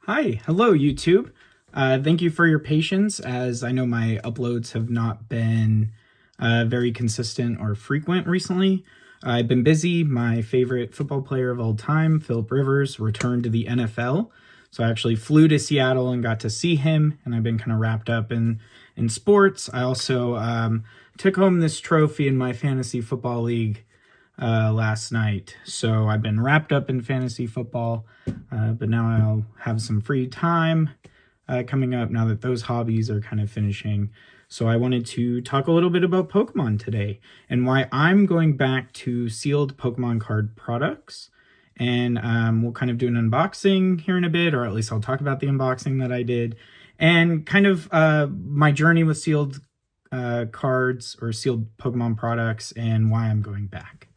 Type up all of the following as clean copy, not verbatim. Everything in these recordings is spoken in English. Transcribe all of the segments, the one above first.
Hi, hello YouTube. Thank you for your patience, as I know my uploads have not been very consistent or frequent recently. I've been busy. My favorite football player of all time, Philip Rivers, returned to the NFL. So I actually flew to Seattle and got to see him, and I've been kind of wrapped up in sports. I also took home this trophy in my fantasy football league last night. So I've been wrapped up in fantasy football, but now I'll have some free time coming up now that those hobbies are kind of finishing. So I wanted to talk a little bit about Pokemon today and why I'm going back to sealed Pokemon card products. And we'll kind of do an unboxing here in a bit, or at least I'll talk about the unboxing that I did and kind of my journey with sealed cards or sealed Pokemon products and why I'm going back.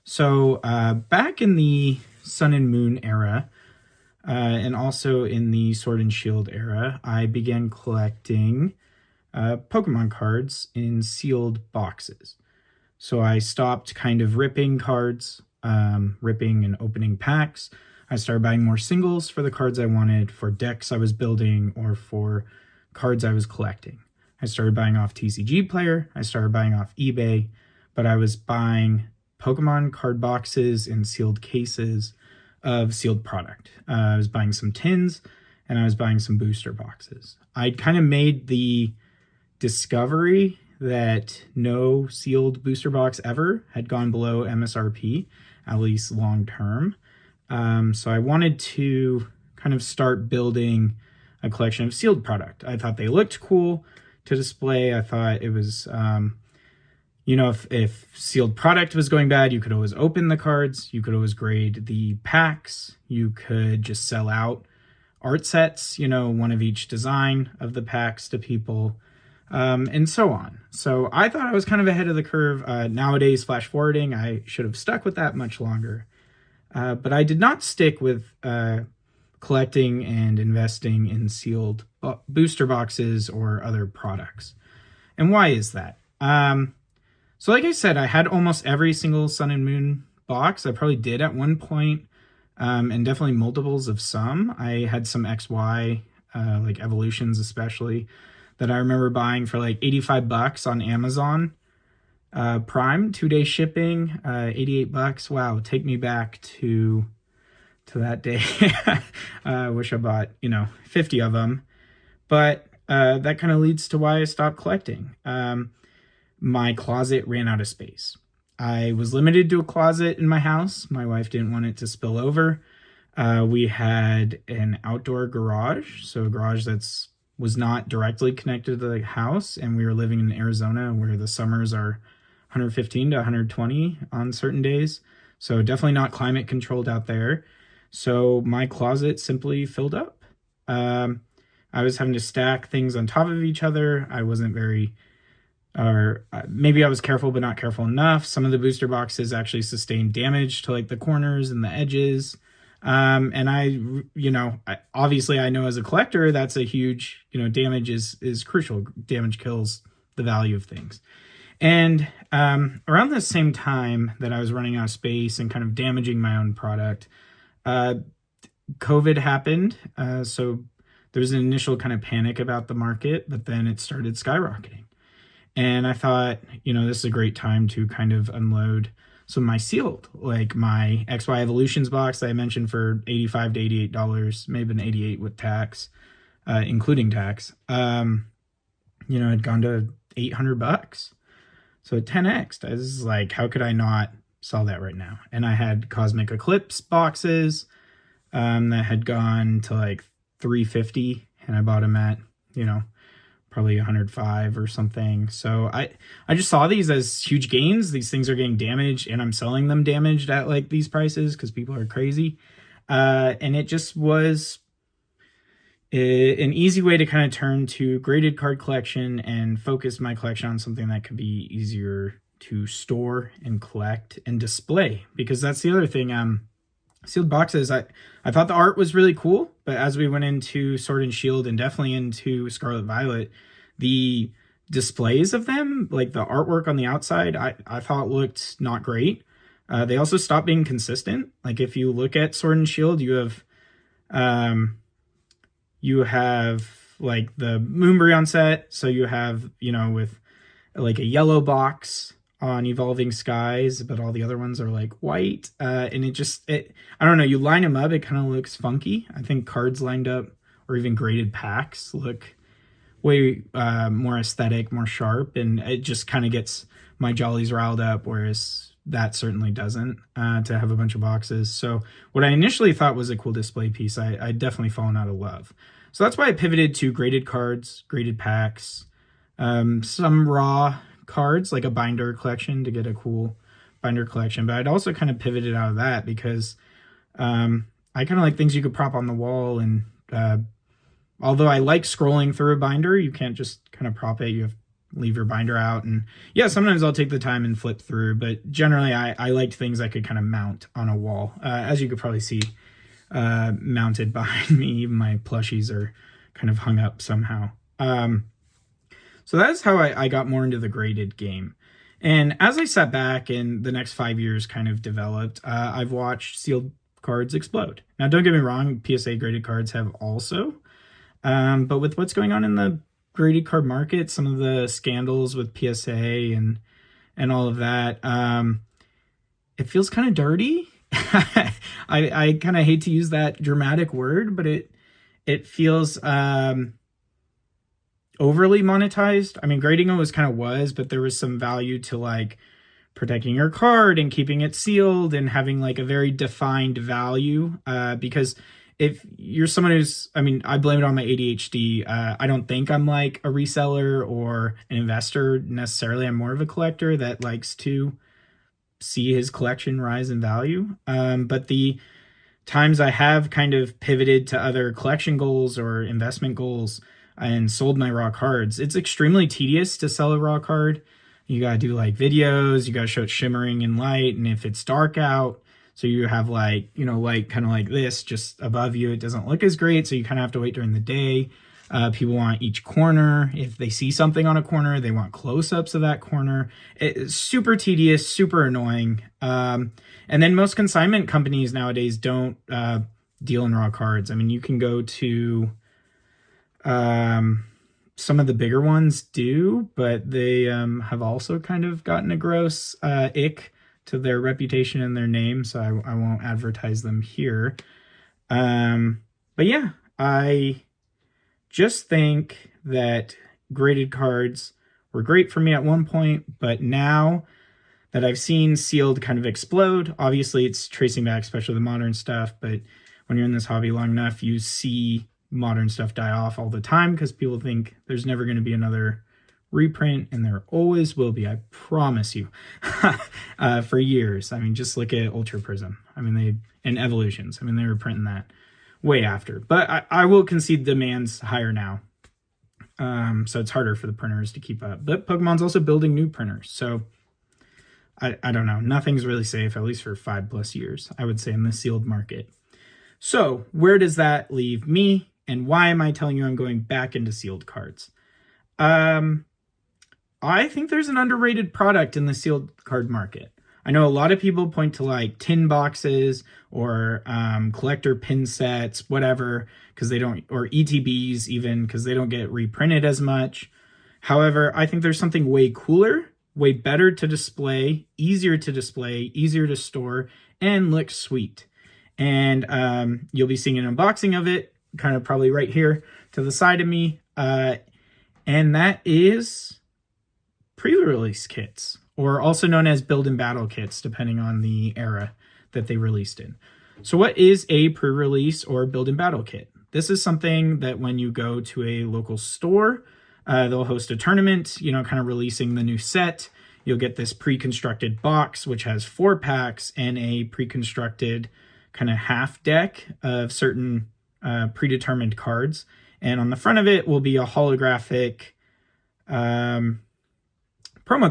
So back in the Sun and Moon era, and also in the Sword and Shield era, I began collecting Pokemon cards in sealed boxes. So I stopped kind of ripping cards, ripping and opening packs. I started buying more singles for the cards I wanted, for decks I was building, or for cards I was collecting. I started buying off TCG Player, I started buying off eBay, but I was buying Pokemon card boxes in sealed cases of sealed product. I was buying some tins and I was buying some booster boxes. I'd kind of made the discovery that no sealed booster box ever had gone below MSRP, at least long term. So I wanted to kind of start building a collection of sealed product. I thought they looked cool to display. I thought it was if sealed product was going bad, you could always open the cards, you could always grade the packs, you could just sell out art sets, one of each design of the packs to people, and so on. So I thought I was kind of ahead of the curve. Nowadays, flash forwarding, I should have stuck with that much longer. But I did not stick with collecting and investing in sealed booster boxes or other products. And why is that? So like I said, I had almost every single Sun and Moon box. I probably did at one point, and definitely multiples of some. I had some XY, like Evolutions especially, that I remember buying for like $85 on Amazon Prime, 2-day shipping, $88. Wow, take me back to that day. I wish I bought, 50 of them. But that kind of leads to why I stopped collecting. My closet ran out of space. I was limited to a closet in my house. My wife didn't want it to spill over. We had an outdoor garage, so a garage was not directly connected to the house, and we were living in Arizona where the summers are 115 to 120 on certain days, so definitely not climate controlled out there. So my closet simply filled up. I was having to stack things on top of each other. I wasn't very or maybe I was careful but not careful enough. Some of the booster boxes actually sustained damage to like the corners and the edges. And obviously I know as a collector, that's a huge, damage is crucial. Damage kills the value of things. And around the same time that I was running out of space and kind of damaging my own product, COVID happened. So there was an initial kind of panic about the market, but then it started skyrocketing. And I thought, this is a great time to kind of unload some of my sealed, like my XY Evolutions box that I mentioned for $85 to $88, maybe an 88 with tax, including tax. Had gone to $800. So 10x. I was like, how could I not sell that right now? And I had Cosmic Eclipse boxes that had gone to like $350, and I bought them at, probably 105 or something. So I just saw these as huge gains. These things are getting damaged, and I'm selling them damaged at like these prices because people are crazy. And it just was an easy way to kind of turn to graded card collection and focus my collection on something that could be easier to store and collect and display, because that's the other thing. Sealed boxes, I thought the art was really cool, but as we went into Sword and Shield and definitely into Scarlet Violet, the displays of them, like the artwork on the outside, I thought looked not great. They also stopped being consistent. Like if you look at Sword and Shield, you have You have like the Moonbryon set. So you have, with like a yellow box on Evolving Skies, but all the other ones are like white. And I don't know, you line them up, it kind of looks funky. I think cards lined up or even graded packs look way more aesthetic, more sharp, and it just kind of gets my jollies riled up, whereas that certainly doesn't, to have a bunch of boxes. So what I initially thought was a cool display piece, I definitely fallen out of love. So that's why I pivoted to graded cards, graded packs, some raw cards, like a binder collection to get a cool binder collection. But I'd also kind of pivoted out of that because I kind of like things you could prop on the wall. And although I like scrolling through a binder, you can't just kind of prop it. You have to leave your binder out. And yeah, sometimes I'll take the time and flip through. But generally, I liked things I could kind of mount on a wall. As you could probably see, mounted behind me, even my plushies are kind of hung up somehow. So that's how I got more into the graded game. And as I sat back and the next 5 years kind of developed, I've watched sealed cards explode. Now, don't get me wrong, PSA graded cards have also. But with what's going on in the graded card market, some of the scandals with PSA and all of that, it feels kind of dirty. I kind of hate to use that dramatic word, but it feels overly monetized. I mean, grading always kind of was, but there was some value to like protecting your card and keeping it sealed and having like a very defined value. Because if you're someone I blame it on my ADHD. I don't think I'm like a reseller or an investor necessarily. I'm more of a collector that likes to see his collection rise in value. But the times I have kind of pivoted to other collection goals or investment goals and sold my raw cards, it's extremely tedious to sell a raw card. You gotta do like videos, you gotta show it shimmering in light, and if it's dark out, so you have like, light kind of like this just above you, it doesn't look as great, so you kind of have to wait during the day. People want each corner. If they see something on a corner, they want close-ups of that corner. It's super tedious, super annoying. And then most consignment companies nowadays don't deal in raw cards. I mean, you can go to some of the bigger ones do, but they have also kind of gotten a gross ick to their reputation and their name, so I won't advertise them here. But yeah, I just think that graded cards were great for me at one point, but now that I've seen sealed kind of explode, obviously it's tracing back, especially the modern stuff, but when you're in this hobby long enough, you see modern stuff die off all the time because people think there's never going to be another reprint, and there always will be, I promise you. For years. I mean, just look at Ultra Prism. I mean, and Evolutions. I mean, they were printing that way after. But I will concede demand's higher now. So it's harder for the printers to keep up. But Pokemon's also building new printers. So I don't know. Nothing's really safe, at least for 5+ years, I would say, in the sealed market. So where does that leave me? And why am I telling you I'm going back into sealed cards? I think there's an underrated product in the sealed card market. I know a lot of people point to like tin boxes or collector pin sets, whatever, because they don't, or ETBs even, because they don't get reprinted as much. However, I think there's something way cooler, way better to display, easier to store, and looks sweet. And you'll be seeing an unboxing of it, kind of probably right here to the side of me. And that is pre-release kits, or also known as build and battle kits, depending on the era that they released in. So what is a pre-release or build and battle kit? This is something that when you go to a local store, they'll host a tournament, kind of releasing the new set. You'll get this pre-constructed box, which has 4 packs and a pre-constructed kind of half deck of certain predetermined cards. And on the front of it will be a holographic promo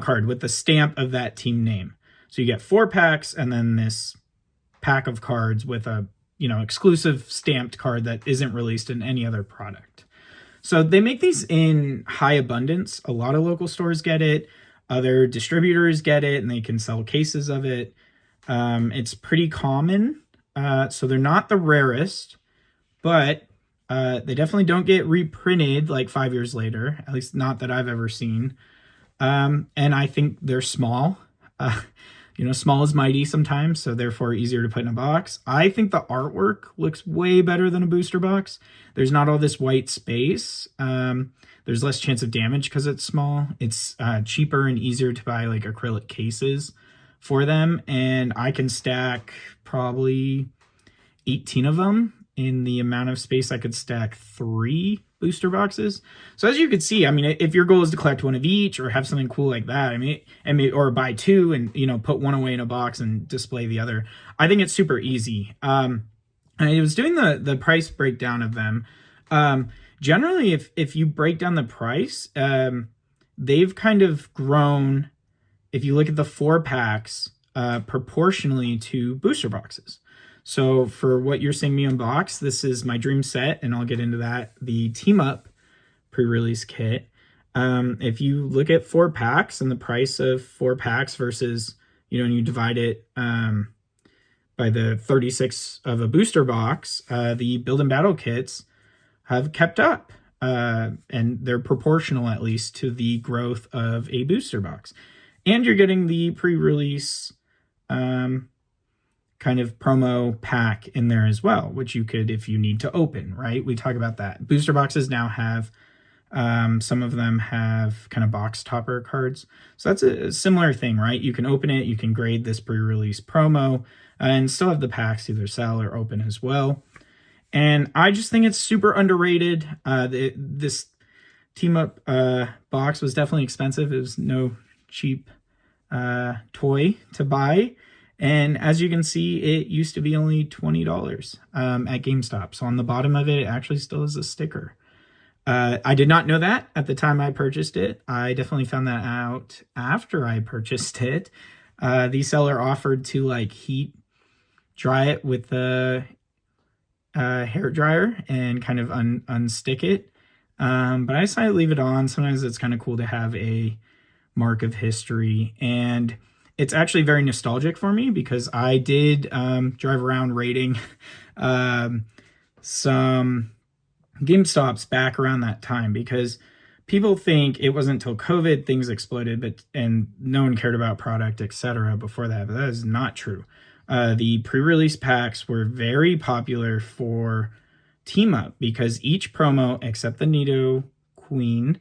card with the stamp of that team name. So you get 4 packs and then this pack of cards with a, exclusive stamped card that isn't released in any other product. So they make these in high abundance. A lot of local stores get it. Other distributors get it, and they can sell cases of it. It's pretty common. So they're not the rarest, but They definitely don't get reprinted like 5 years later, at least not that I've ever seen. And I think they're small. Uh, small is mighty sometimes, so therefore easier to put in a box. I think the artwork looks way better than a booster box. There's not all this white space. There's less chance of damage because it's small. It's cheaper and easier to buy like acrylic cases for them. And I can stack probably 18 of them in the amount of space I could stack 3 booster boxes. So as you can see, I mean, if your goal is to collect one of each or have something cool like that, or buy 2 and, put one away in a box and display the other, I think it's super easy. And I was doing the price breakdown of them. Generally, if you break down the price, they've kind of grown, if you look at the 4 packs, proportionally to booster boxes. So for what you're seeing me unbox, this is my dream set, and I'll get into that, the Team Up pre-release kit. If you look at 4 packs and the price of 4 packs versus, and you divide it by the 36 of a booster box, the Build and Battle kits have kept up. And they're proportional, at least, to the growth of a booster box. And you're getting the pre-release kind of promo pack in there as well, which you could, if you need to open, right? We talk about that. Booster boxes now have, some of them have kind of box topper cards. So that's a similar thing, right? You can open it, you can grade this pre-release promo, and still have the packs either sell or open as well. And I just think it's super underrated. This Team Up box was definitely expensive. It was no cheap toy to buy. And as you can see, it used to be only $20 at GameStop. So on the bottom of it, it actually still has a sticker. I did not know that at the time I purchased it. I definitely found that out after I purchased it. The seller offered to heat dry it with the hair dryer and kind of unstick it. But I decided to leave it on. Sometimes it's kind of cool to have a mark of history, and it's actually very nostalgic for me because I did drive around raiding some GameStops back around that time, because people think it wasn't until COVID things exploded, and no one cared about product, etc. before that, but that is not true. The pre-release packs were very popular for Team Up because each promo, except the Nido Queen,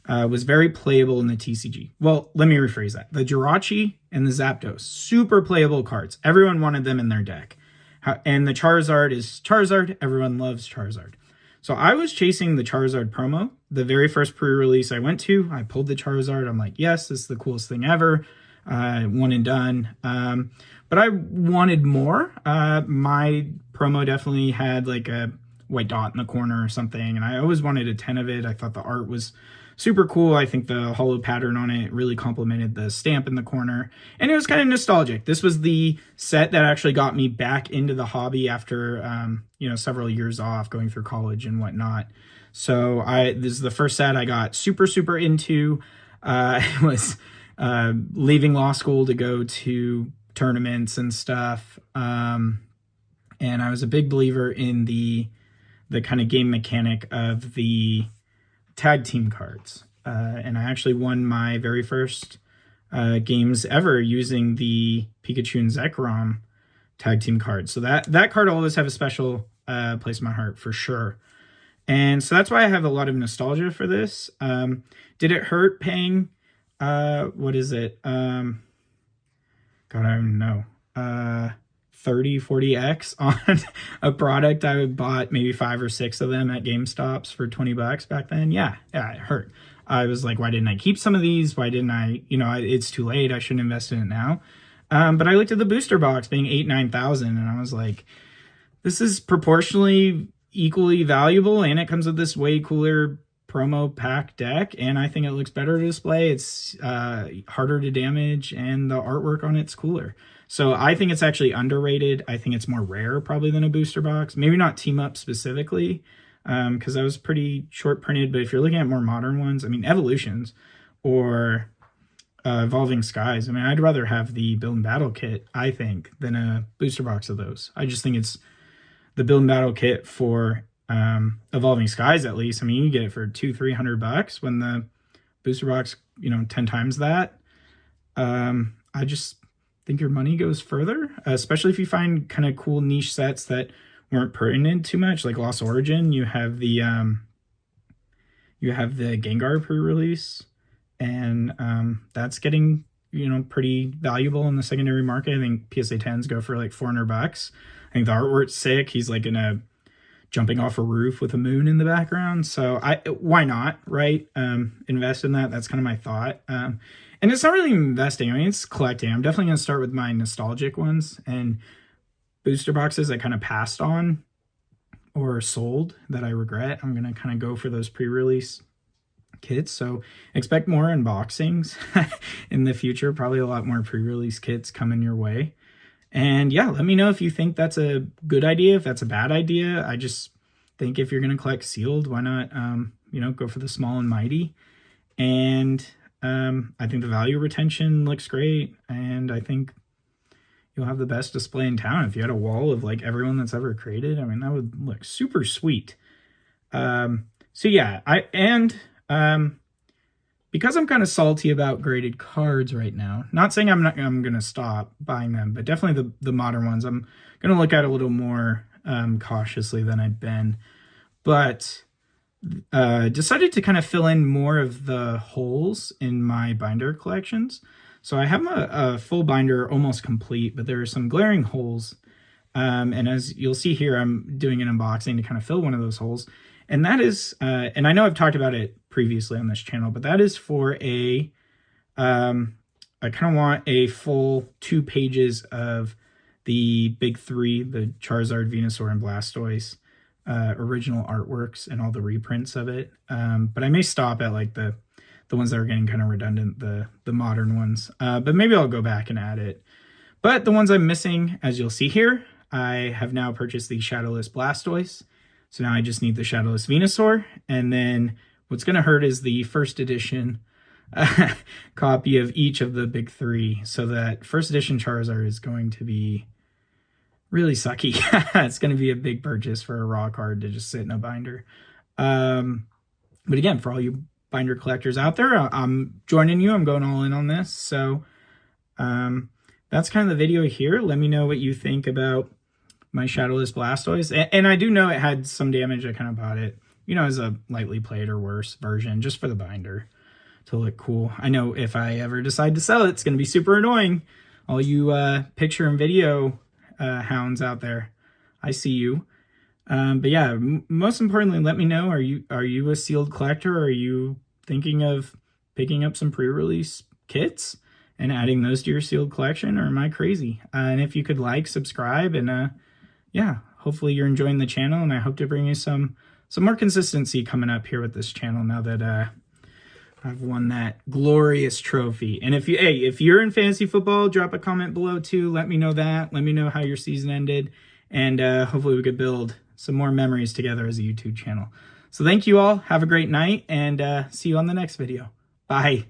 was very playable in the TCG. Well, let me rephrase that. The Jirachi and the Zapdos, super playable cards. Everyone wanted them in their deck. And the Charizard is Charizard. Everyone loves Charizard. So I was chasing the Charizard promo. The very first pre-release I went to, I pulled the Charizard. I'm like, yes, this is the coolest thing ever. One and done. But I wanted more. My promo definitely had like a white dot in the corner or something, and I always wanted a 10 of it. I thought the art was super cool. I think the hollow pattern on it really complemented the stamp in the corner, and it was kind of nostalgic. This was the set that actually got me back into the hobby after several years off going through college and whatnot. So this is the first set I got super into. It was leaving law school to go to tournaments and stuff, and I was a big believer in the kind of game mechanic of the tag team cards, and I actually won my very first games ever using the Pikachu and Zekrom tag team cards. So that card will always have a special place in my heart for sure. And so that's why I have a lot of nostalgia for this. Did it hurt paying what is it? God, I don't know. 30, 40x on a product I bought maybe 5 or 6 of them at GameStops for $20 back then. Yeah, it hurt. I was like, why didn't I keep some of these? Why didn't I, it's too late. I shouldn't invest in it now. But I looked at the booster box being 8,000-9,000 and I was like, this is proportionally equally valuable, and it comes with this way cooler promo pack deck, and I think it looks better to display. It's harder to damage, and the artwork on it's cooler. So I think it's actually underrated. I think it's more rare probably than a booster box. Maybe not Team Up specifically, because that was pretty short printed. But if you're looking at more modern ones, I mean, Evolutions or Evolving Skies, I mean, I'd rather have the Build and Battle kit, I think, than a booster box of those. I just think it's the Build and Battle kit for Evolving Skies, at least. I mean, you get it for $200-300 when the booster box, 10 times that. I just think your money goes further, especially if you find kind of cool niche sets that weren't pertinent too much, like Lost Origin. You have the Gengar pre-release, and that's getting pretty valuable in the secondary market. I think PSA 10s go for like $400. I think the artwork's sick. He's like jumping off a roof with a moon in the background. So why not, right? Invest in that. That's kind of my thought. And it's not really investing. I mean, it's collecting. I'm definitely going to start with my nostalgic ones and booster boxes I kind of passed on or sold that I regret. I'm going to kind of go for those pre-release kits. So expect more unboxings in the future. Probably a lot more pre-release kits coming your way. And yeah, let me know if you think that's a good idea, if that's a bad idea. I just think if you're going to collect sealed, why not, go for the small and mighty. And I think the value retention looks great. And I think you'll have the best display in town. If you had a wall of like everyone that's ever created, I mean, that would look super sweet. So yeah, because I'm kind of salty about graded cards right now, not saying I'm going to stop buying them, but definitely the modern ones, I'm going to look at a little more cautiously than I've been. But decided to kind of fill in more of the holes in my binder collections. So I have a full binder almost complete, but there are some glaring holes. And as you'll see here, I'm doing an unboxing to kind of fill one of those holes. And that is, and I know I've talked about it previously on this channel, but that is for I kind of want a full 2 pages of the big 3, the Charizard, Venusaur, and Blastoise original artworks and all the reprints of it. But I may stop at like the ones that are getting kind of redundant, the modern ones. But maybe I'll go back and add it. But the ones I'm missing, as you'll see here, I have now purchased the Shadowless Blastoise. So now I just need the Shadowless Venusaur. And then what's going to hurt is the first edition copy of each of the big 3. So that first edition Charizard is going to be really sucky. It's going to be a big purchase for a raw card to just sit in a binder. But again, for all you binder collectors out there, I'm joining you. I'm going all in on this. So that's kind of the video here. Let me know what you think about my Shadowless Blastoise. And I do know it had some damage. I kind of bought it, as a lightly played or worse version, just for the binder to look cool. I know if I ever decide to sell it, it's going to be super annoying. All you picture and video hounds out there, I see you. But yeah, most importantly, let me know, are you a sealed collector? Are you thinking of picking up some pre-release kits and adding those to your sealed collection, or am I crazy? And if you could like, subscribe, and yeah, hopefully you're enjoying the channel, and I hope to bring you some more consistency coming up here with this channel now that I've won that glorious trophy. And if you're in fantasy football, drop a comment below too. Let me know that. Let me know how your season ended, and hopefully we could build some more memories together as a YouTube channel. So thank you all. Have a great night, and see you on the next video. Bye.